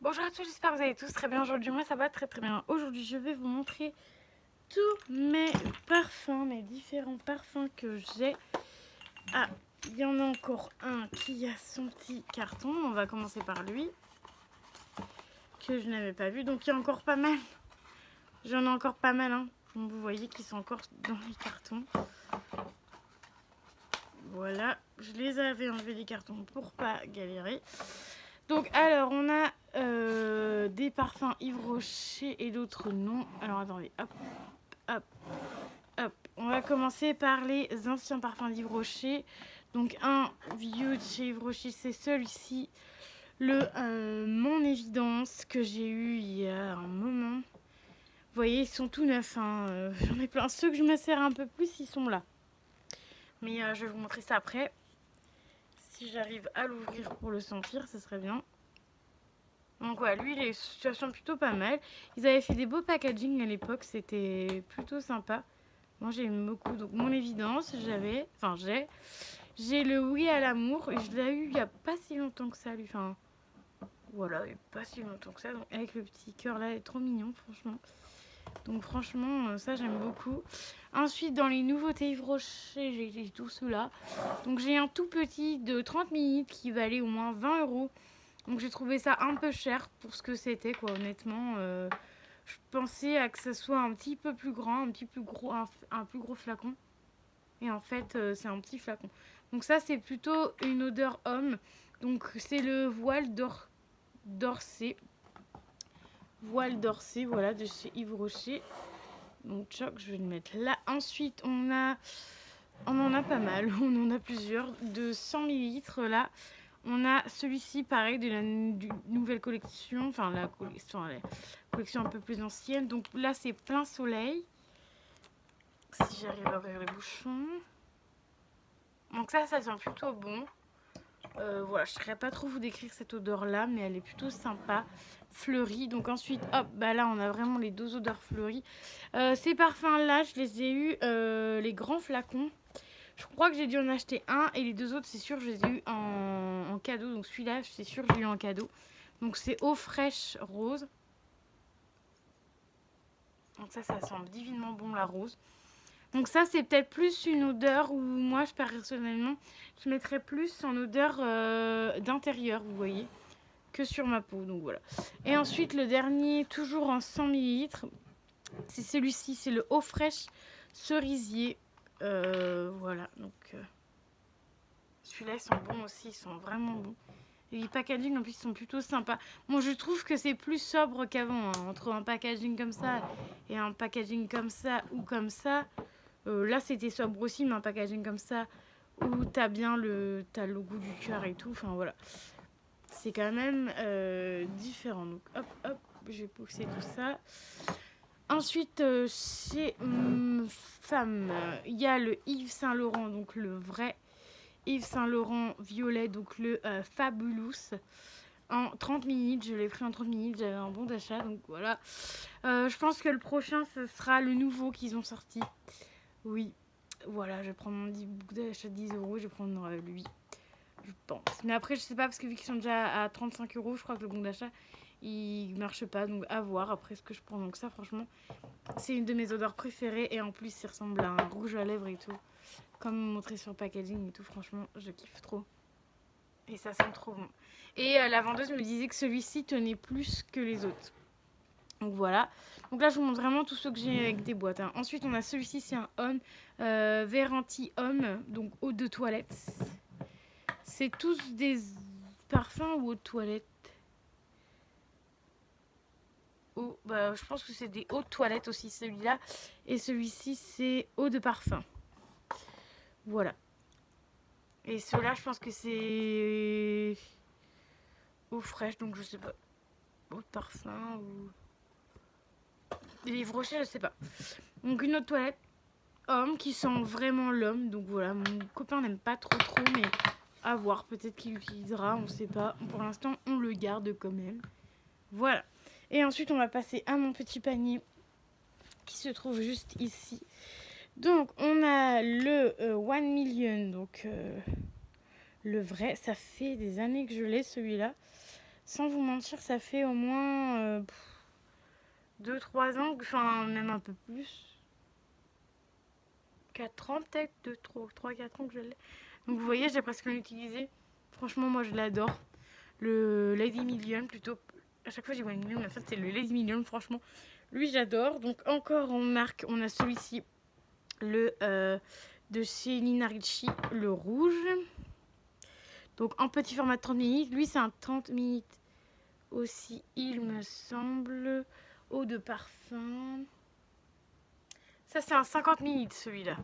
Bonjour à tous, j'espère que vous allez tous très bien aujourd'hui. Moi ça va très bien. Aujourd'hui je vais vous montrer tous mes parfums, mes différents parfums que j'ai. Ah, il y en a encore un qui a son petit carton. On va commencer par lui, que je n'avais pas vu. Donc il y a encore pas mal. J'en ai encore pas mal, hein. Donc, vous voyez qu'ils sont encore dans les cartons. Voilà, je les avais enlevés des cartons pour pas galérer. Donc alors on a des parfums Yves Rocher et d'autres non. Alors attendez, hop, hop, hop. On va commencer par les anciens parfums d'Yves Rocher. Donc un vieux de chez Yves Rocher, c'est celui-ci. Le Mon Évidence que j'ai eu il y a un moment. Vous voyez, ils sont tout neufs, hein. J'en ai plein. Ceux que je me sers un peu plus, ils sont là. Mais je vais vous montrer ça après. Si j'arrive à l'ouvrir pour le sentir, ce serait bien. Donc voilà, lui, les situations plutôt pas mal. Ils avaient fait des beaux packaging à l'époque, c'était plutôt sympa. Moi, j'aime beaucoup. Donc, Mon Évidence, j'ai le Oui à l'amour. Et je l'ai eu il n'y a pas si longtemps que ça, lui. Enfin, voilà, il n'y a pas si longtemps que ça. Donc, avec le petit cœur là, il est trop mignon, franchement. Donc, franchement, ça, j'aime beaucoup. Ensuite, dans les nouveautés Yves Rocher, j'ai tout cela. Donc, j'ai un tout petit de 30 ml qui valait au moins 20 euros. Donc j'ai trouvé ça un peu cher pour ce que c'était, quoi, honnêtement. Je pensais à que ça soit un petit peu plus grand, un petit plus gros, un plus gros flacon. Et en fait, c'est un petit flacon. Donc ça, c'est plutôt une odeur homme. Donc c'est le d'Orsay. Voile d'Orsay, voilà, de chez Yves Rocher. Donc choc, je vais le mettre là. Ensuite, on en a pas mal. On en a plusieurs. De 100 millilitres là. On a celui-ci, pareil, de la nouvelle collection, enfin la collection un peu plus ancienne. Donc là, c'est Plein Soleil. Si j'arrive à ouvrir les bouchons. Donc ça sent plutôt bon. Voilà, je ne saurais pas trop vous décrire cette odeur-là, mais elle est plutôt sympa, fleurie. Donc ensuite, hop, bah là, on a vraiment les deux odeurs fleuries. Ces parfums-là, je les ai eus, les grands flacons. Je crois que j'ai dû en acheter un et les deux autres, c'est sûr, je les ai eu en cadeau. Donc celui-là, c'est sûr, je l'ai eu en cadeau. Donc c'est eau fraîche rose. Donc ça sent divinement bon la rose. Donc ça, c'est peut-être plus une odeur où moi, personnellement, je mettrais plus en odeur d'intérieur, vous voyez, que sur ma peau. Donc voilà. Et ensuite, le dernier, toujours en 100 millilitres, c'est celui-ci, c'est le eau fraîche cerisier. Voilà, donc... celui-là, ils sont bons aussi, ils sont vraiment bons. Et les packaging en plus ils sont plutôt sympas. Bon, je trouve que c'est plus sobre qu'avant, hein. Entre un packaging comme ça et un packaging comme ça ou comme ça. Là c'était sobre aussi, mais un packaging comme ça où t'as bien t'as le goût du cœur et tout. Enfin voilà. C'est quand même différent. Donc hop hop, j'ai poussé tout ça. Ensuite, chez femme, il y a le Yves Saint Laurent, donc le vrai Yves Saint Laurent violet, donc le Fabulous en 30 minutes. Je l'ai pris en 30 minutes, j'avais un bon d'achat, donc voilà. Je pense que le prochain, ce sera le nouveau qu'ils ont sorti. Oui, voilà, je vais prendre mon book d'achat de 10 euros, je vais prendre lui, je pense. Mais après, je sais pas, parce que vu qu'ils sont déjà à 35 euros, je crois que le bon d'achat, il marche pas, donc à voir après ce que je prends. Donc ça, franchement, c'est une de mes odeurs préférées, et en plus, il ressemble à un rouge à lèvres et tout. Comme montré sur le packaging et tout, franchement, je kiffe trop. Et ça sent trop bon. Et la vendeuse me disait que celui-ci tenait plus que les autres. Donc voilà. Donc là, je vous montre vraiment tous ceux que j'ai avec des boîtes, hein. Ensuite, on a celui-ci, c'est un Homme. Veranti Homme, donc eau de toilette. C'est tous des parfums ou eau de toilette? Bah, je pense que c'est des eaux de toilette aussi, celui-là. Et celui-ci, c'est eau de parfum. Voilà. Et ceux-là, je pense que c'est eau fraîche, donc je sais pas. Eau de parfum ou... Des livres rochers, je sais pas. Donc une autre toilette. Homme qui sent vraiment l'homme. Donc voilà, mon copain n'aime pas trop, mais à voir. Peut-être qu'il l'utilisera, on sait pas. Pour l'instant, on le garde quand même. Voilà. Et ensuite, on va passer à mon petit panier qui se trouve juste ici. Donc, on a le 1 million, donc le vrai. Ça fait des années que je l'ai, celui-là. Sans vous mentir, ça fait au moins 2-3 ans, enfin même un peu plus. 4 ans peut-être, 3-4 ans que je l'ai. Donc vous voyez, j'ai presque utilisé. Franchement, moi je l'adore. Le Lady Million plutôt. À chaque fois, j'ai vois une million, mais en fait, c'est le Lady Million, franchement. Lui, j'adore. Donc, encore en marque, on a celui-ci, le de chez Nina Ricci, le rouge. Donc, en petit format de 30 ml. Lui, c'est un 30 ml aussi, il me semble. Eau de parfum. Ça, c'est un 50 ml, celui-là.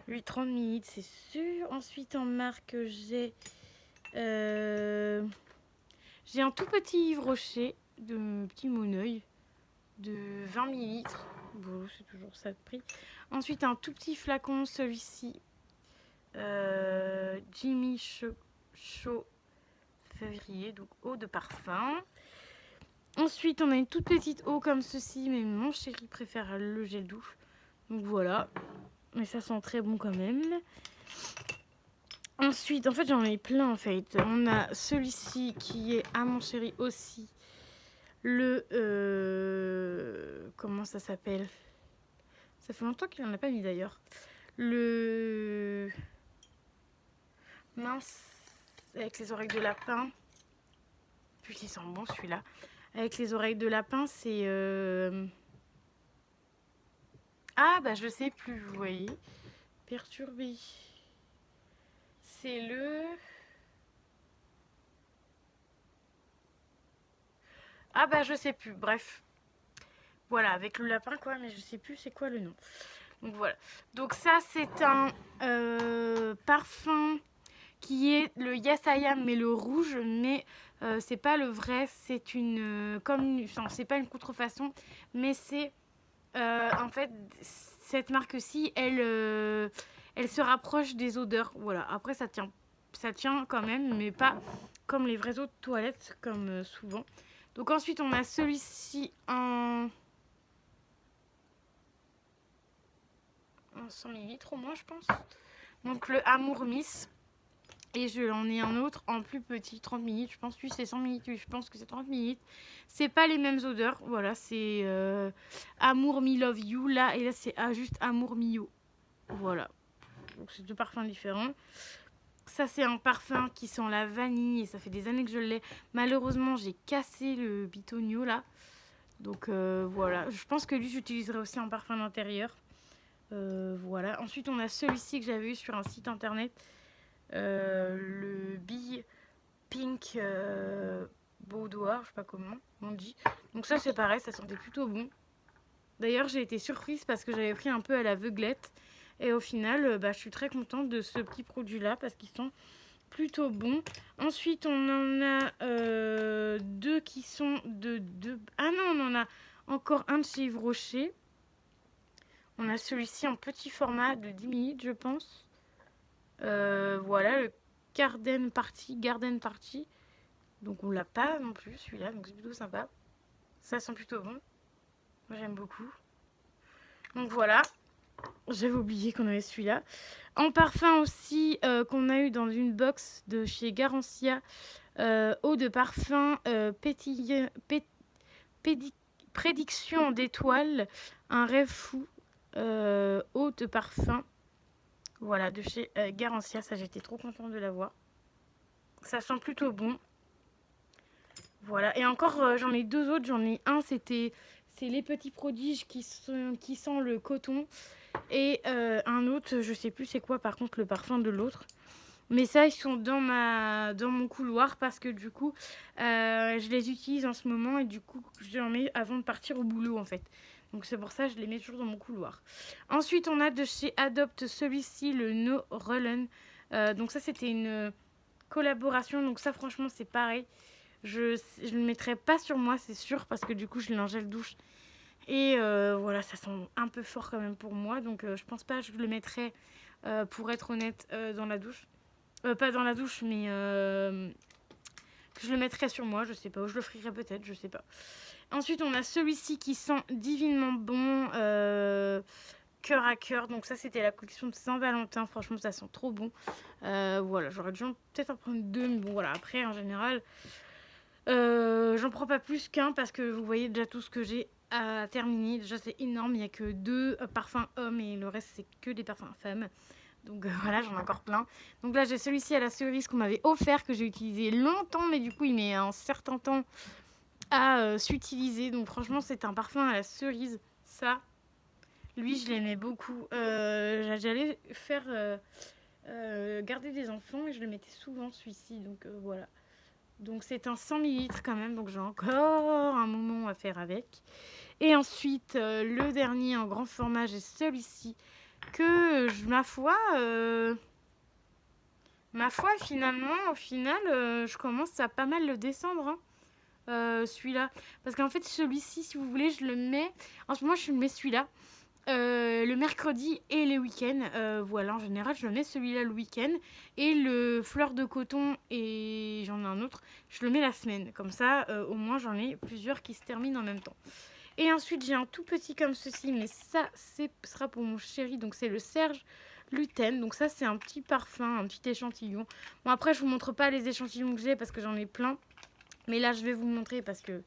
Lui, 30 ml, c'est sûr. Ensuite, en marque, j'ai un tout petit Yves Rocher de petit Moneuil de 20 ml. Bon, c'est toujours ça de prix. Ensuite, un tout petit flacon, celui-ci. Jimmy Choo février, donc eau de parfum. Ensuite, on a une toute petite eau comme ceci, mais mon chéri préfère le gel douche. Donc voilà. Mais ça sent très bon quand même. Ensuite, en fait, j'en ai plein en fait. On a celui-ci qui est à mon chéri aussi. Le... comment ça s'appelle? Ça fait longtemps qu'il n'en a pas mis d'ailleurs. Le... Mince. Avec les oreilles de lapin. Putain, il sent bon celui-là. Avec les oreilles de lapin, c'est... Ah, bah je sais plus, vous voyez. Perturbé. C'est le... Ah, bah je sais plus, bref. Voilà, avec le lapin quoi, mais je sais plus c'est quoi le nom. Donc voilà. Donc ça, c'est un parfum qui est le Yes I Am, mais le rouge, mais c'est pas le vrai, c'est une... enfin, c'est pas une contrefaçon, mais c'est... en fait, cette marque-ci, elle se rapproche des odeurs. Voilà, après ça tient quand même, mais pas comme les vraies eaux de toilette, comme souvent. Donc ensuite, on a celui-ci en 100 ml au moins, je pense. Donc le Amour Miss. Et j'en ai un autre en plus petit, 30 ml. Je pense que lui c'est 100 ml. Je pense que c'est 30 ml. C'est pas les mêmes odeurs. Voilà, c'est Amour Me Love You là. Et là c'est juste Amour Mio. Voilà. Donc c'est deux parfums différents. Ça c'est un parfum qui sent la vanille. Et ça fait des années que je l'ai. Malheureusement j'ai cassé le bitonio là. Donc voilà. Je pense que lui j'utiliserai aussi en parfum d'intérieur. Voilà. Ensuite on a celui-ci que j'avais eu sur un site internet. Le Bee Pink Boudoir, je sais pas comment on dit. Donc ça c'est pareil, ça sentait plutôt bon. D'ailleurs j'ai été surprise parce que j'avais pris un peu à l'aveuglette. Et au final, je suis très contente de ce petit produit là parce qu'ils sont plutôt bons. Ensuite on en a deux qui sont de... Ah non, on en a encore un de chez Yves Rocher. On a celui-ci en petit format de 10 ml je pense. Voilà, le Garden Party. Donc on l'a pas non plus celui-là, donc c'est plutôt sympa. Ça sent plutôt bon. Moi j'aime beaucoup. Donc voilà. J'avais oublié qu'on avait celui-là. En parfum aussi, qu'on a eu dans une box de chez Garancia. Eau de parfum prédiction d'étoiles. Un rêve fou. Eau de parfum. Voilà, de chez Garancia. Ça, j'étais trop contente de l'avoir. Ça sent plutôt bon. Voilà. Et encore, j'en ai deux autres. J'en ai un, c'est les petits prodiges qui sent le coton. Et un autre, je sais plus c'est quoi par contre le parfum de l'autre. Mais ça, ils sont dans mon couloir parce que du coup, je les utilise en ce moment et du coup, je les mets avant de partir au boulot en fait. Donc c'est pour ça que je les mets toujours dans mon couloir. Ensuite, on a de chez Adopt celui-ci, le No Rollen. Donc ça, c'était une collaboration. Donc ça, franchement, c'est pareil. Je ne le mettrai pas sur moi, c'est sûr, parce que du coup, je l'ai en gel douche. Et voilà, ça sent un peu fort quand même pour moi. Donc je pense pas que je le mettrai, pour être honnête, dans la douche. Pas dans la douche, mais que je le mettrai sur moi, je sais pas. Ou je le frierai peut-être, je sais pas. Ensuite, on a celui-ci qui sent divinement bon. cœur à cœur. Donc ça, c'était la collection de Saint-Valentin. Franchement, ça sent trop bon. Voilà, j'aurais dû peut-être en prendre 2. Mais bon, voilà, après, en général, j'en prends pas plus qu'un parce que vous voyez déjà tout ce que j'ai à terminer. Déjà, c'est énorme. Il n'y a que 2 parfums hommes et le reste, c'est que des parfums femmes. Donc voilà, j'en ai encore plein. Donc là, j'ai celui-ci à la cerise qu'on m'avait offert, que j'ai utilisé longtemps, mais du coup, il met un certain temps à s'utiliser. Donc franchement, c'est un parfum à la cerise. Ça, lui, je l'aimais beaucoup. J'allais faire garder des enfants et je le mettais souvent, celui-ci. Donc voilà. Donc c'est un 100 millilitres quand même, donc j'ai encore un moment à faire avec. Et ensuite, le dernier en grand format, j'ai celui-ci que, ma foi, finalement, au final, je commence à pas mal le descendre, hein, celui-là. Parce qu'en fait, celui-ci, si vous voulez, je le mets... En ce moment, je mets celui-là le mercredi et les week-ends. Voilà, en général, je le mets celui-là le week-end. Et le fleur de coton, et j'en ai un autre, je le mets la semaine. Comme ça, au moins, j'en ai plusieurs qui se terminent en même temps. Et ensuite, j'ai un tout petit comme ceci, mais ça, ce sera pour mon chéri. Donc, c'est le Serge Lutène. Donc, ça, c'est un petit parfum, un petit échantillon. Bon, après, je vous montre pas les échantillons que j'ai parce que j'en ai plein. Mais là, je vais vous montrer parce que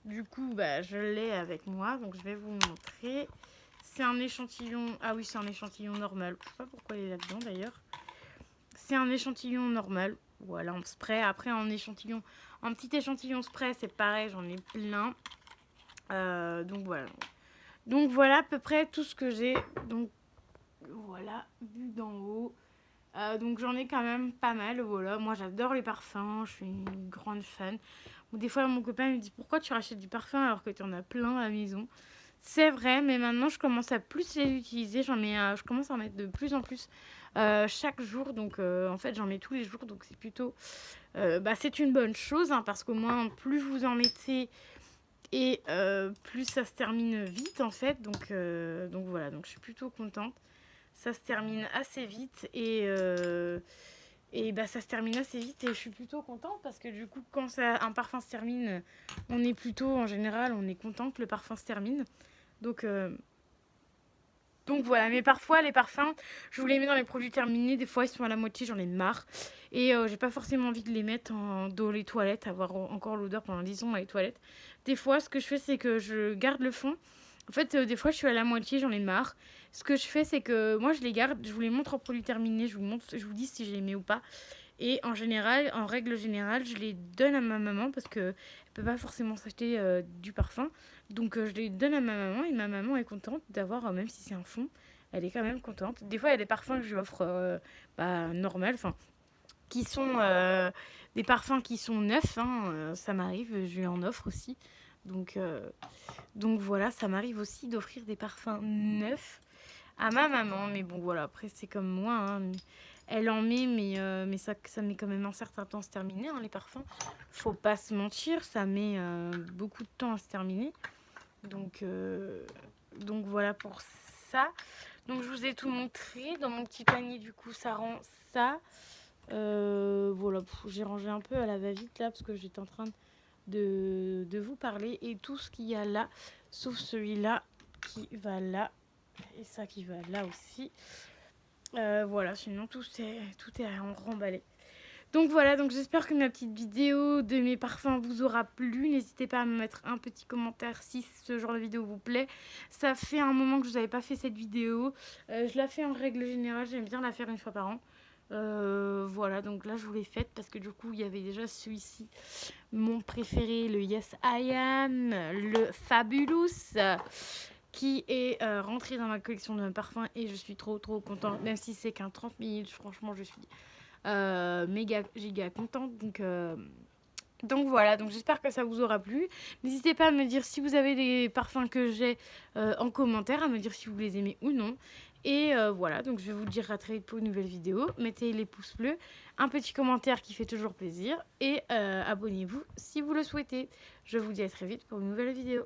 du coup, bah, je l'ai avec moi. Donc, je vais vous montrer. C'est un échantillon. Ah oui, c'est un échantillon normal. Je sais pas pourquoi il est là-dedans d'ailleurs. C'est un échantillon normal. Voilà, en spray. Après, en échantillon, un petit échantillon spray, c'est pareil, j'en ai plein. Donc voilà. Donc voilà à peu près tout ce que j'ai. Donc voilà, vu d'en haut. Donc j'en ai quand même pas mal. Voilà, moi j'adore les parfums. Je suis une grande fan. Bon, des fois mon copain me dit pourquoi tu rachètes du parfum alors que tu en as plein à la maison. C'est vrai, mais maintenant je commence à plus les utiliser. Je commence à en mettre de plus en plus chaque jour. Donc en fait j'en mets tous les jours. Donc c'est plutôt, c'est une bonne chose hein, parce qu'au moins plus vous en mettez et plus ça se termine vite en fait. Donc voilà, donc je suis plutôt contente. Ça se termine assez vite et ça se termine assez vite et je suis plutôt contente parce que du coup quand un parfum se termine, on est plutôt en général on est content que le parfum se termine. Donc voilà, mais parfois les parfums, je vous les mets dans les produits terminés, des fois ils sont à la moitié, j'en ai marre. Et j'ai pas forcément envie de les mettre dans les toilettes, avoir encore l'odeur pendant 10 ans dans les toilettes. Des fois, ce que je fais, c'est que je garde le fond. En fait, des fois, je suis à la moitié, j'en ai marre. Ce que je fais, c'est que moi, je les garde, je vous les montre en produits terminés, je vous dis si je les mets ou pas. Et en général, en règle générale, je les donne à ma maman parce qu'elle ne peut pas forcément s'acheter du parfum. Donc je les donne à ma maman et ma maman est contente d'avoir, même si c'est un fond, elle est quand même contente. Des fois, il y a des parfums que je lui offre normal, enfin, qui sont des parfums qui sont neufs, hein, ça m'arrive, je lui en offre aussi. Donc voilà, ça m'arrive aussi d'offrir des parfums neufs à ma maman. Mais bon, voilà, après, c'est comme moi, hein. Elle en met, mais ça met quand même un certain temps à se terminer, hein, les parfums. Faut pas se mentir, ça met beaucoup de temps à se terminer. Donc voilà pour ça. Donc je vous ai tout montré. Dans mon petit panier, du coup, ça rend ça. Voilà, j'ai rangé un peu à la va-vite là, parce que j'étais en train de vous parler. Et tout ce qu'il y a là, sauf celui-là qui va là. Et ça qui va là aussi. Voilà, sinon tout est remballé. Donc voilà, donc j'espère que ma petite vidéo de mes parfums vous aura plu. N'hésitez pas à me mettre un petit commentaire si ce genre de vidéo vous plaît. Ça fait un moment que je n'avais pas fait cette vidéo. Je la fais en règle générale, j'aime bien la faire une fois par an. Voilà, donc là je vous l'ai faite parce que du coup il y avait déjà celui-ci, mon préféré, le Yes I Am, le Fabulous, qui est rentré dans ma collection de parfums et je suis trop contente, même si c'est qu'un 30 ml, franchement je suis méga giga contente. Donc voilà, donc j'espère que ça vous aura plu. N'hésitez pas à me dire si vous avez des parfums que j'ai en commentaire, à me dire si vous les aimez ou non. Et voilà, donc je vais vous dire à très vite pour une nouvelle vidéo. Mettez les pouces bleus, un petit commentaire qui fait toujours plaisir et abonnez-vous si vous le souhaitez. Je vous dis à très vite pour une nouvelle vidéo.